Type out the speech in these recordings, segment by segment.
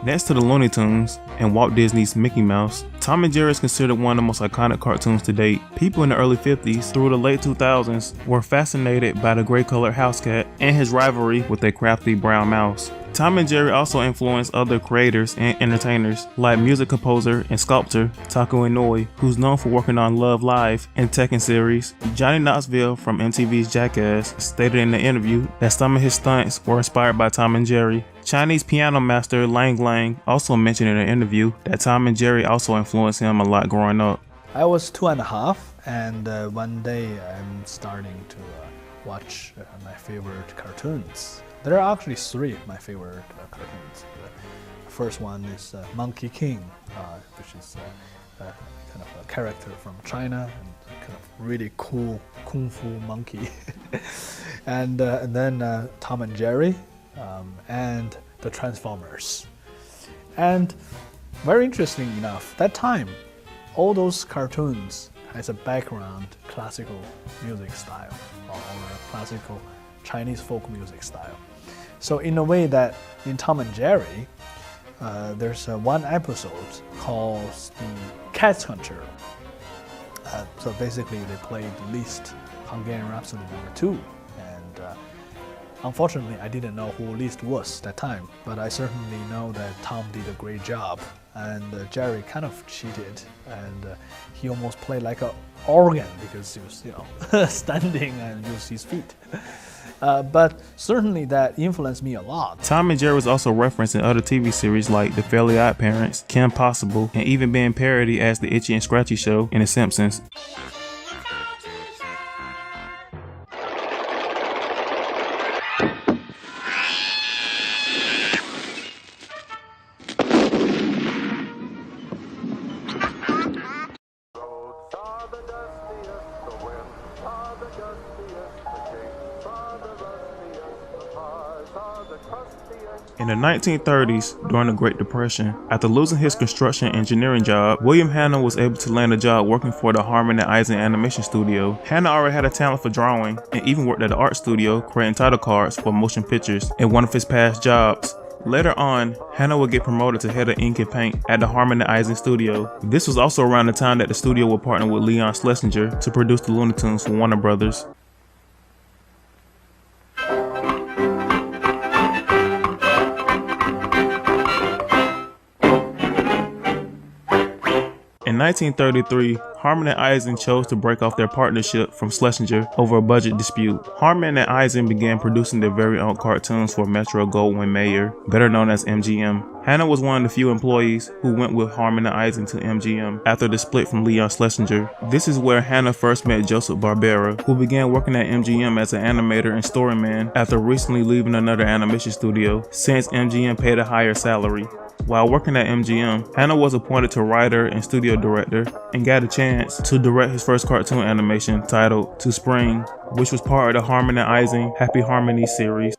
Next to the Looney Tunes and Walt Disney's Mickey Mouse, Tom and Jerry is considered one of the most iconic cartoons to date. People in the early 50s through the late 2000s were fascinated by the gray-colored house cat and his rivalry with a crafty brown mouse. Tom and Jerry also influenced other creators and entertainers like music composer and sculptor Taco Inoue, who's known for working on Love Live and Tekken series. Johnny Knoxville from MTV's Jackass stated in the interview that some of his stunts were inspired by Tom and Jerry. Chinese piano master Lang Lang also mentioned in an interview that Tom and Jerry also influenced him a lot growing up. I was 2.5, and one day I'm starting to watch my favorite cartoons. There are actually 3 of my favorite cartoons. The first one is Monkey King, which is kind of a character from China and kind of really cool kung fu monkey. and then Tom and Jerry and the Transformers. And very interesting enough, that time, all those cartoons has a background classical music style or classical Chinese folk music style. So in a way that in Tom and Jerry, there's one episode called the Cat Hunter. So basically they played Liszt Hungarian Rhapsody No. 2. And unfortunately I didn't know who Liszt was that time, but I certainly know that Tom did a great job. And Jerry kind of cheated, and he almost played like an organ because he was, standing and used his feet. But certainly that influenced me a lot. Tom and Jerry was also referenced in other TV series like The Fairly Odd Parents, Kim Possible, and even being parodied as The Itchy and Scratchy Show in The Simpsons. In the 1930s, during the Great Depression, after losing his construction engineering job, William Hanna was able to land a job working for the Harman and Eisen animation studio. Hanna already had a talent for drawing and even worked at the art studio creating title cards for motion pictures in one of his past jobs. Later on, Hanna would get promoted to head of ink and paint at the Harman and Eisen studio. This was also around the time that the studio would partner with Leon Schlesinger to produce the Looney Tunes for Warner Brothers. In 1933, Harman and Eisen chose to break off their partnership from Schlesinger over a budget dispute. Harman and Eisen began producing their very own cartoons for Metro-Goldwyn-Mayer, better known as MGM. Hanna was one of the few employees who went with Harman and Eisen to MGM after the split from Leon Schlesinger. This is where Hanna first met Joseph Barbera, who began working at MGM as an animator and storyman after recently leaving another animation studio, since MGM paid a higher salary. While working at MGM, Hanna was appointed to writer and studio director and got a chance to direct his first cartoon animation titled To Spring, which was part of the Harman and Eisen Happy Harmony series.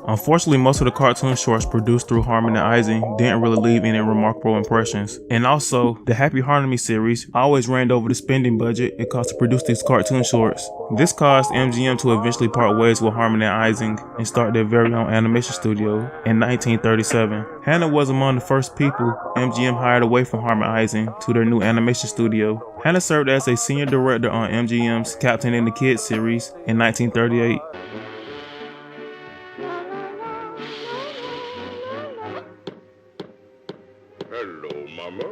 Unfortunately, most of the cartoon shorts produced through Harman and Eisen didn't really leave any remarkable impressions. And also, the Happy Harmony series always ran over the spending budget it cost to produce these cartoon shorts. This caused MGM to eventually part ways with Harman and Eisen and start their very own animation studio in 1937. Hanna was among the first people MGM hired away from Harman Eisen to their new animation studio. Hanna served as a senior director on MGM's Captain and the Kids series in 1938. Hello, Mama.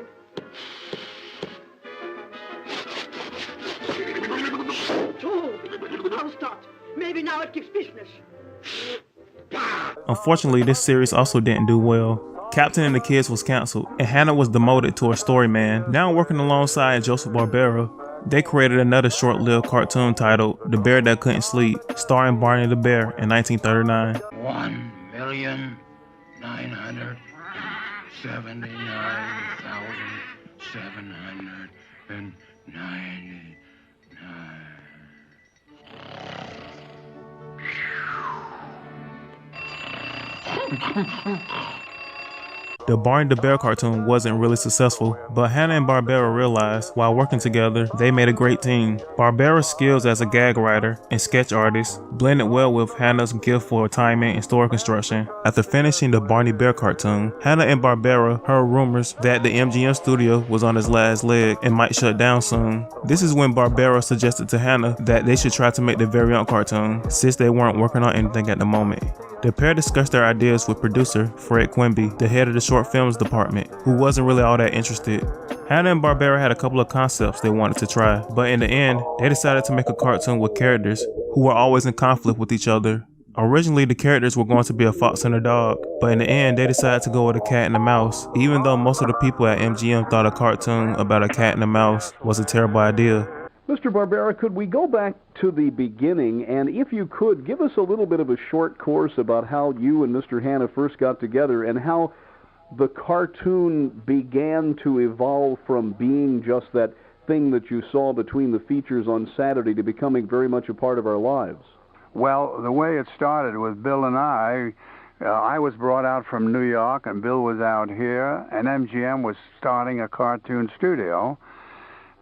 So, now start. Maybe now it gives business. Unfortunately, this series also didn't do well. Captain and the Kids was canceled, and Hanna was demoted to a storyman. Now working alongside Joseph Barbera, they created another short-lived cartoon titled The Bear That Couldn't Sleep, starring Barney the Bear in 1939. 1,979,799. The Barney the Bear cartoon wasn't really successful, but Hanna-Barbera realized while working together, they made a great team. Barbera's skills as a gag writer and sketch artist blended well with Hanna's gift for timing and story construction. After finishing the Barney Bear cartoon, Hanna and Barbera heard rumors that the MGM studio was on its last leg and might shut down soon. This is when Barbera suggested to Hanna that they should try to make the variant cartoon, since they weren't working on anything at the moment. The pair discussed their ideas with producer Fred Quimby, the head of the short films department, who wasn't really all that interested. Hanna and Barbera had a couple of concepts they wanted to try, but in the end, they decided to make a cartoon with characters who were always in conflict with each other. Originally, the characters were going to be a fox and a dog, but in the end, they decided to go with a cat and a mouse, even though most of the people at MGM thought a cartoon about a cat and a mouse was a terrible idea. Mr. Barbera, could we go back to the beginning, and if you could, give us a little bit of a short course about how you and Mr. Hanna first got together and how the cartoon began to evolve from being just that thing that you saw between the features on Saturday to becoming very much a part of our lives. Well, the way it started with Bill and I was brought out from New York, and Bill was out here, and MGM was starting a cartoon studio,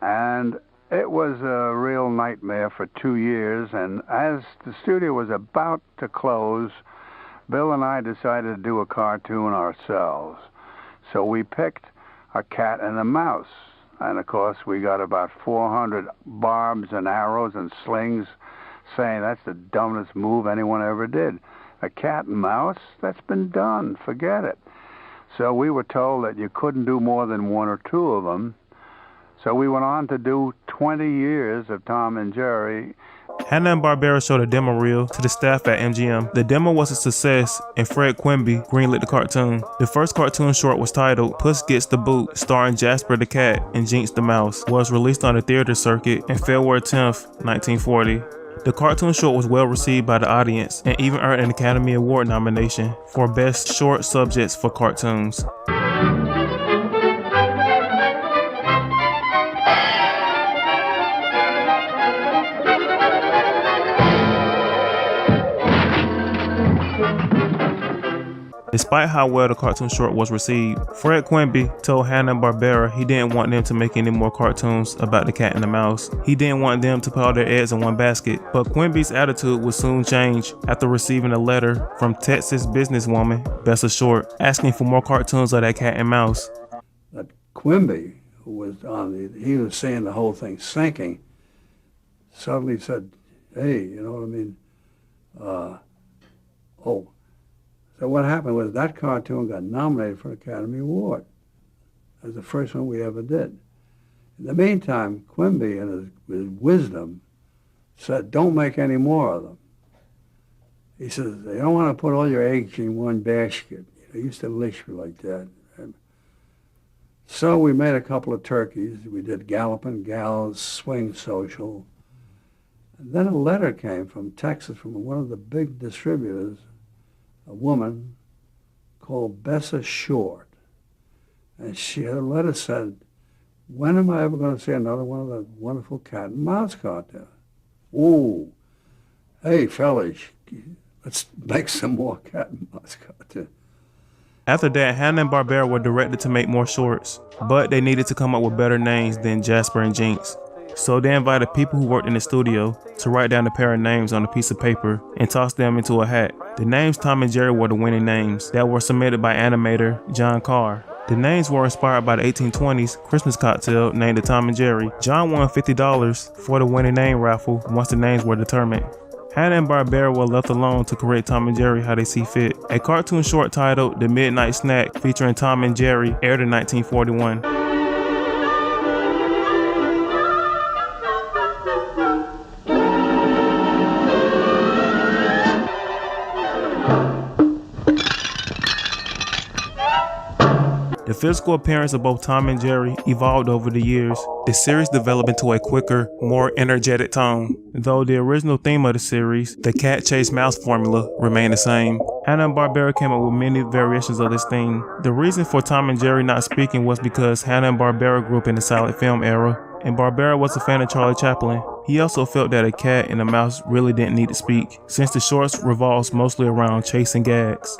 and it was a real nightmare for 2 years, and as the studio was about to close, Bill and I decided to do a cartoon ourselves. So we picked a cat and a mouse, and of course we got about 400 barbs and arrows and slings saying that's the dumbest move anyone ever did. A cat and mouse? That's been done. Forget it. So we were told that you couldn't do more than one or two of them. So we went on to do 20 years of Tom and Jerry. Hanna-Barbera showed a demo reel to the staff at MGM. The demo was a success, and Fred Quimby greenlit the cartoon. The first cartoon short was titled Puss Gets the Boot, starring Jasper the Cat and Jinx the Mouse, was released on the theater circuit on February 10th, 1940. The cartoon short was well received by the audience and even earned an Academy Award nomination for Best Short Subjects for Cartoons. Despite how well the cartoon short was received, Fred Quimby told Hanna-Barbera he didn't want them to make any more cartoons about the cat and the mouse. He didn't want them to put all their eggs in one basket. But Quimby's attitude would soon change after receiving a letter from Texas businesswoman Bessa Short asking for more cartoons of that cat and mouse. That Quimby, who was he was seeing the whole thing sinking, suddenly said, hey, you know what I mean? So what happened was that cartoon got nominated for an Academy Award as the first one we ever did. In the meantime, Quimby, in his wisdom, said, don't make any more of them. He says, you don't want to put all your eggs in one basket. He used to lish me like that. And so we made a couple of turkeys. We did Galloping Gals, Swing Social. And then a letter came from Texas from one of the big distributors, a woman called Bessa Short. And her letter said, when am I ever going to see another one of the wonderful cat and mouse cartoons? Ooh, hey, fellas, let's make some more cat and mouse cartoons. After that, Hanna-Barbera were directed to make more shorts, but they needed to come up with better names than Jasper and Jinx. So they invited people who worked in the studio to write down a pair of names on a piece of paper and toss them into a hat. The names Tom and Jerry were the winning names that were submitted by animator John Carr. The names were inspired by the 1820s Christmas cocktail named the Tom and Jerry. John won $50 for the winning name raffle once the names were determined. Hanna-Barbera were left alone to create Tom and Jerry how they see fit. A cartoon short titled The Midnight Snack featuring Tom and Jerry aired in 1941. The physical appearance of both Tom and Jerry evolved over the years. The series developed into a quicker, more energetic tone. Though the original theme of the series, the cat chase mouse formula, remained the same. Hanna-Barbera came up with many variations of this theme. The reason for Tom and Jerry not speaking was because Hanna-Barbera grew up in the silent film era, and Barbera was a fan of Charlie Chaplin. He also felt that a cat and a mouse really didn't need to speak, since the shorts revolves mostly around chasing gags.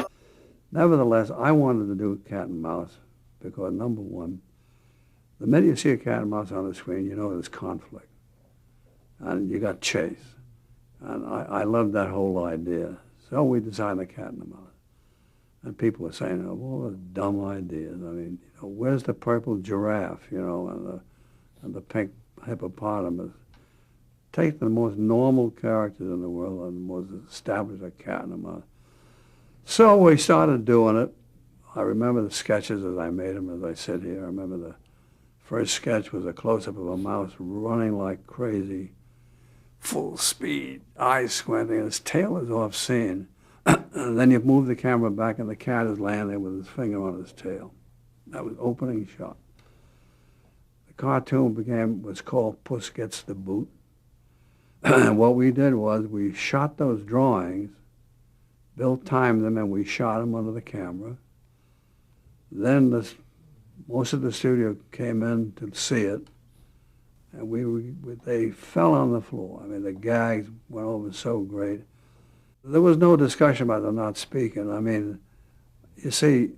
Nevertheless, I wanted to do cat and mouse because, number one, the minute you see a cat and mouse on the screen, you know there's conflict. And you got chase. And I loved that whole idea. So we designed the cat and the mouse. And people were saying, oh, all those dumb ideas. I mean, where's the purple giraffe, and the pink hippopotamus? Take the most normal characters in the world and most establish a cat and a mouse. So we started doing it. I remember the sketches as I made them, as I sit here. I remember the first sketch was a close-up of a mouse running like crazy, full speed, eyes squinting, and his tail is off scene. And then you move the camera back and the cat is laying there with his finger on his tail. That was opening shot. The cartoon was called Puss Gets the Boot. And what we did was we shot those drawings, Bill timed them, and we shot them under the camera. Then most of the studio came in to see it, and they fell on the floor. I mean, the gags went over so great. There was no discussion about them not speaking. I mean, you see,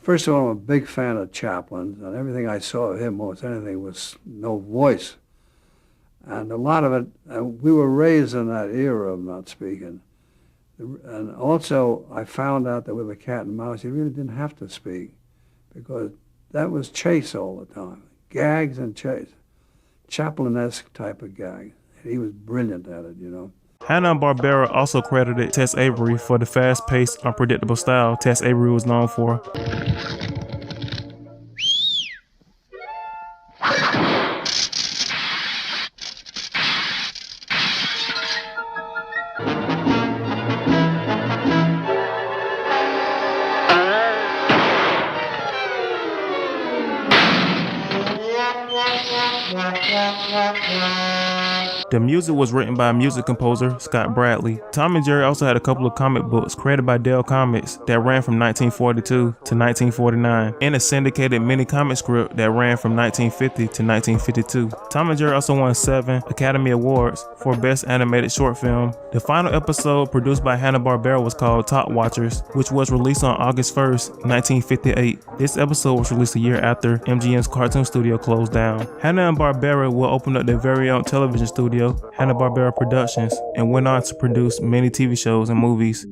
first of all, I'm a big fan of Chaplin's, and everything I saw of him, most anything, was no voice. And a lot of it, we were raised in that era of not speaking. And also, I found out that with a cat and mouse, you really didn't have to speak, because that was chase all the time, gags and chase, Chaplin-esque type of gag. He was brilliant at it, Hanna-Barbera also credited Tess Avery for the fast-paced, unpredictable style Tess Avery was known for. The music was written by music composer Scott Bradley. Tom and Jerry also had a couple of comic books created by Dell Comics that ran from 1942 to 1949, and a syndicated mini comic script that ran from 1950 to 1952. Tom and Jerry also won 7 Academy Awards for Best Animated Short Film. The final episode, produced by Hanna-Barbera, was called Top Watchers, which was released on August 1st, 1958. This episode was released a year after MGM's cartoon studio closed down. Hanna-Barbera will open up their very own television studio, Hanna-Barbera Productions, and went on to produce many TV shows and movies.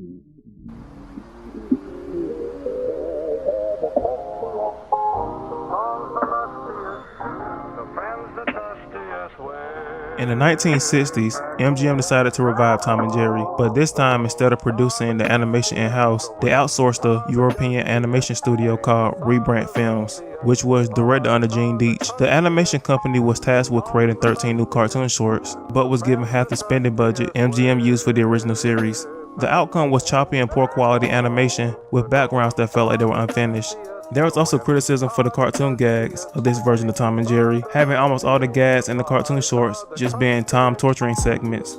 In the 1960s, MGM decided to revive Tom and Jerry, but this time, instead of producing the animation in-house, they outsourced a European animation studio called Rembrandt Films, which was directed under Gene Deitch. The animation company was tasked with creating 13 new cartoon shorts, but was given half the spending budget MGM used for the original series. The outcome was choppy and poor quality animation with backgrounds that felt like they were unfinished. There was also criticism for the cartoon gags of this version of Tom and Jerry, having almost all the gags in the cartoon shorts just being Tom torturing segments.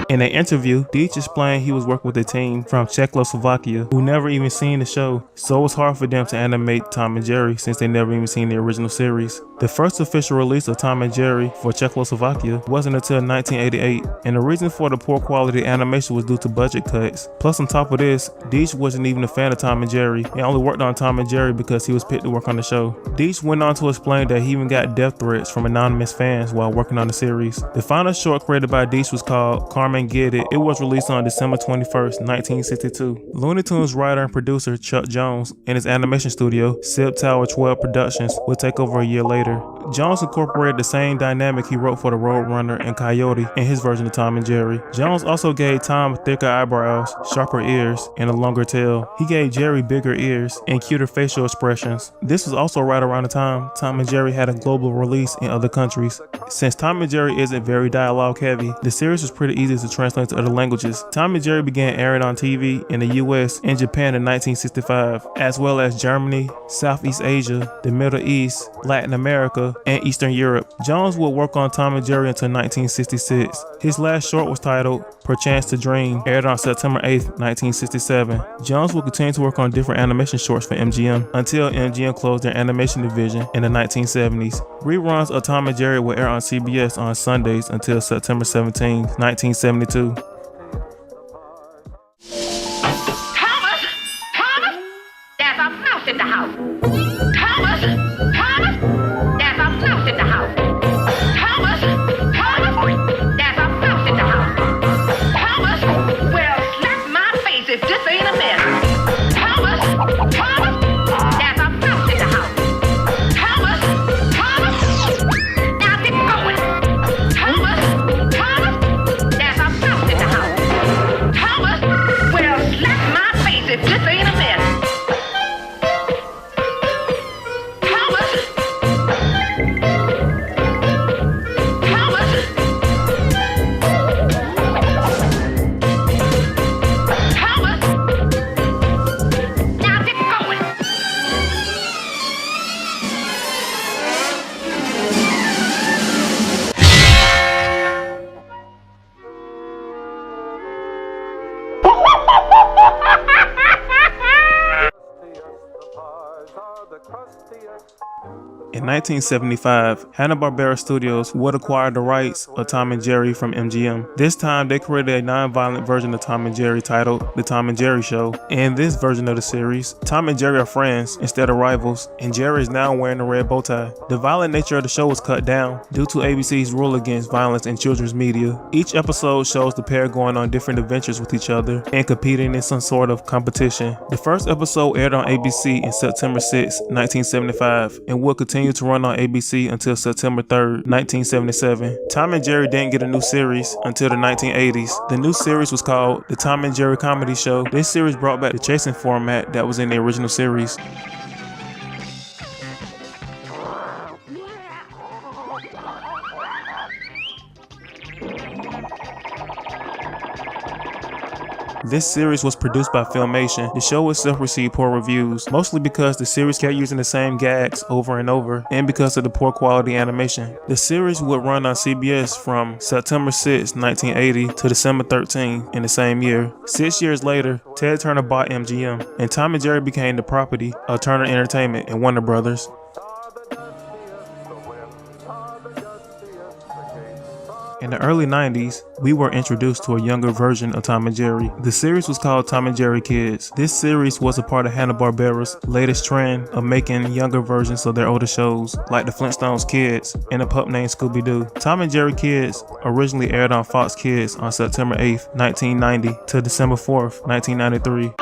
In an interview, Deitch explained he was working with a team from Czechoslovakia who never even seen the show, so it was hard for them to animate Tom and Jerry since they never even seen the original series. The first official release of Tom and Jerry for Czechoslovakia wasn't until 1988, and the reason for the poor quality animation was due to budget cuts. Plus, on top of this, Deitch wasn't even a fan of Tom and Jerry. He only worked on Tom and Jerry because he was picked to work on the show. Deitch went on to explain that he even got death threats from anonymous fans while working on the series. The final short created by Deitch was called Carmen Get It. It was released on December 21st, 1962. Looney Tunes writer and producer Chuck Jones and his animation studio, Sib Tower 12 Productions, would take over a year later. Jones incorporated the same dynamic he wrote for the Roadrunner and Coyote in his version of Tom and Jerry. Jones also gave Tom thicker eyebrows, sharper ears, and a longer tail. He gave Jerry bigger ears and cuter facial expressions. This was also right around the time Tom and Jerry had a global release in other countries. Since Tom and Jerry isn't very dialogue heavy, the series was pretty easy to translate to other languages. Tom and Jerry began airing on TV in the US and Japan in 1965, as well as Germany, Southeast Asia, the Middle East, Latin America, America and Eastern Europe. Jones would work on Tom and Jerry until 1966. His last short was titled Perchance to Dream, aired on September 8, 1967. Jones would continue to work on different animation shorts for MGM until MGM closed their animation division in the 1970s. Reruns of Tom and Jerry would air on CBS on Sundays until September 17, 1972. There's a mouse in the house. Thomas, there's a mouse in the house. Thomas, there's a mouse in the house. Thomas, well, slap my face if this ain't a mess. Thomas, there's a mouse in the house. Thomas, now get going. Thomas, there's a mouse in the house. Thomas, well, slap my face if this ain't a mess. In 1975, Hanna-Barbera Studios would acquire the rights of Tom and Jerry from MGM. This time, they created a non-violent version of Tom and Jerry titled The Tom and Jerry Show. In this version of the series, Tom and Jerry are friends instead of rivals, and Jerry is now wearing a red bow tie. The violent nature of the show was cut down due to ABC's rule against violence in children's media. Each episode shows the pair going on different adventures with each other and competing in some sort of competition. The first episode aired on ABC in September 6, 1975, and would continue to run on ABC until September 3rd, 1977. Tom and Jerry didn't get a new series until the 1980s. The new series was called The Tom and Jerry Comedy Show. This series brought back the chasing format that was in the original series. This series was produced by Filmation. The show itself received poor reviews, mostly because the series kept using the same gags over and over, and because of the poor quality animation. The series would run on CBS from September 6, 1980 to December 13 in the same year. 6 years later, Ted Turner bought MGM, and Tom and Jerry became the property of Turner Entertainment and Warner Brothers. In the early 90s, we were introduced to a younger version of Tom and Jerry. The series was called Tom and Jerry Kids. This series was a part of Hanna-Barbera's latest trend of making younger versions of their older shows, like the Flintstones Kids and a pup named Scooby-Doo. Tom and Jerry Kids originally aired on Fox Kids on September 8, 1990 to December 4, 1993.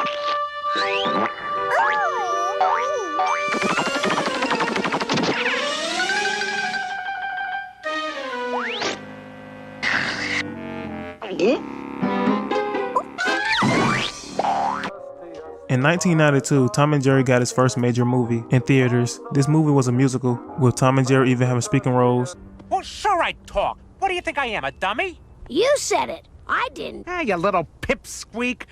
In 1992, Tom and Jerry got his first major movie in theaters. This movie was a musical, with Tom and Jerry even having speaking roles. Well, sure I talk. What do you think I am, a dummy? You said it. I didn't. Hey, you little pipsqueak.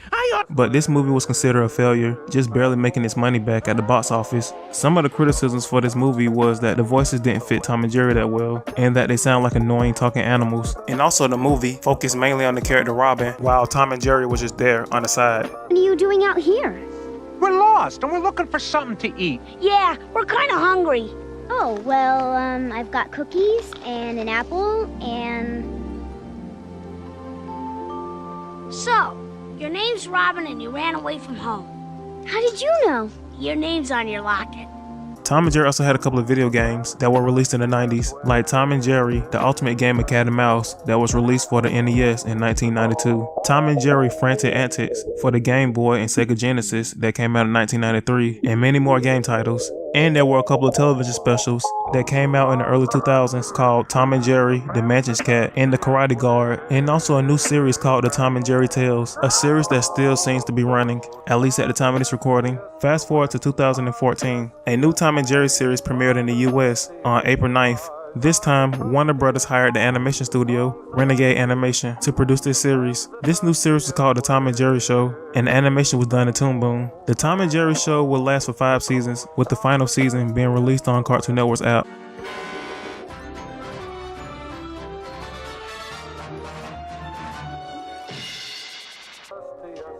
But this movie was considered a failure, just barely making its money back at the box office. Some of the criticisms for this movie was that the voices didn't fit Tom and Jerry that well, and that they sound like annoying talking animals. And also the movie focused mainly on the character Robin, while Tom and Jerry was just there on the side. What are you doing out here? We're lost, and we're looking for something to eat. Yeah, we're kind of hungry. Oh, well, I've got cookies and an apple and... So, your name's Robin and you ran away from home. How did you know? Your name's on your locket. Tom and Jerry also had a couple of video games that were released in the 90s, like Tom and Jerry, the ultimate game of cat and mouse that was released for the NES in 1992. Tom and Jerry Frantic Antics for the Game Boy and Sega Genesis that came out in 1993, and many more game titles. And there were a couple of television specials that came out in the early 2000s called Tom and Jerry, The Mansions Cat, and The Karate Guard, and also a new series called The Tom and Jerry Tales, a series that still seems to be running, at least at the time of this recording. Fast forward to 2014, a new Tom and Jerry series premiered in the US on April 9th. This time, Warner Brothers hired the animation studio, Renegade Animation, to produce this series. This new series was called The Tom and Jerry Show, and the animation was done in Toon Boom. The Tom and Jerry Show will last for 5 seasons, with the final season being released on Cartoon Network's app.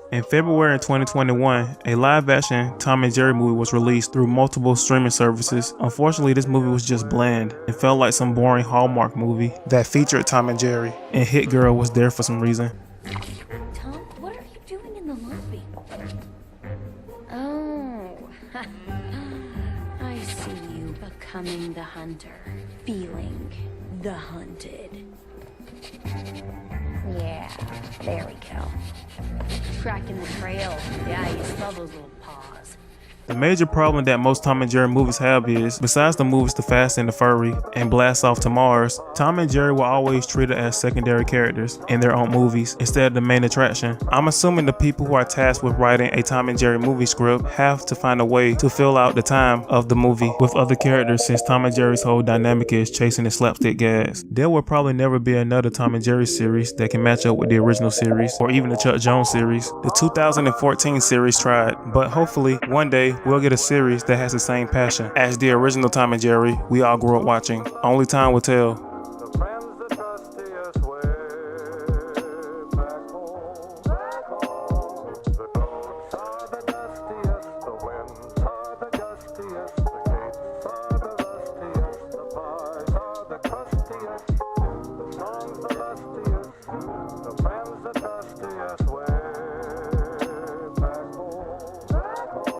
In February 2021, a live-action Tom and Jerry movie was released through multiple streaming services. Unfortunately, this movie was just bland. It felt like some boring Hallmark movie that featured Tom and Jerry, and Hit Girl was there for some reason. Tom, what are you doing in the lobby? Oh, I see you becoming the hunter, feeling the hunted. Yeah, there we go. Tracking the trail. Yeah, I used to love those little paws. The major problem that most Tom and Jerry movies have is, besides the movies The Fast and the Furry and Blast Off to Mars, Tom and Jerry were always treated as secondary characters in their own movies instead of the main attraction. I'm assuming the people who are tasked with writing a Tom and Jerry movie script have to find a way to fill out the time of the movie with other characters, since Tom and Jerry's whole dynamic is chasing the slapstick gags. There will probably never be another Tom and Jerry series that can match up with the original series or even the Chuck Jones series. The 2014 series tried, but hopefully one day we'll get a series that has the same passion as the original Tom and Jerry we all grew up watching. Only time will tell.